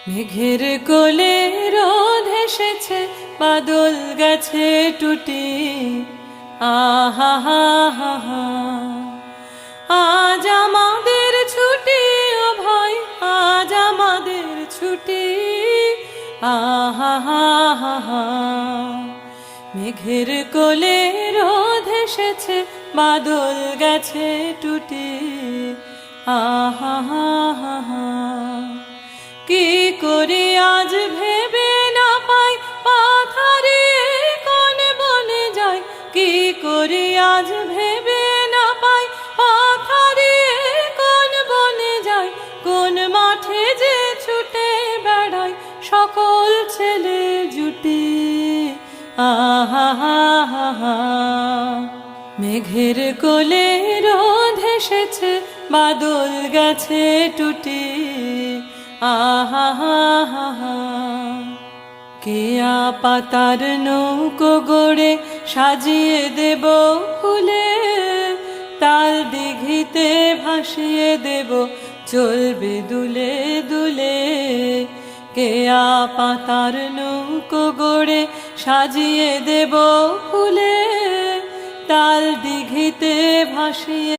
মেঘের কোলে রোদ এসেছে, বাদল গেছে টুটি। আহা হা হা হা, আজ আমাদের ছুটি, ও ভাই আজ আমাদের ছুটি। আহা হা হা হা, মেঘের কোলে রোদ এসেছে, বাদল গেছে টুটি। আহা হা হা হা, কি করি আজ ভেবে না পাই, পাথারে কোন বনে যাই। কি করি আজ ভেবে না পাই, পাথারে কোন বনে যাই। কোন মাঠে যে ছুটে বেড়াই সকল ছেলে জুটি। আহা হা হা হা, মেঘের কোলে রোদ এসেছে, বাদল গেছে টুটি। আহা হা হা হা, কেয়া পাতার নৌকো গড়ে সাজিয়ে দেব ফুলে, তাল দিঘিতে ভাসিয়ে দেব চলবে দুলে দুলে। কেয়া পাতার নৌকো গড়ে সাজিয়ে দেব ফুলে, তাল দিঘিতে ভাসিয়ে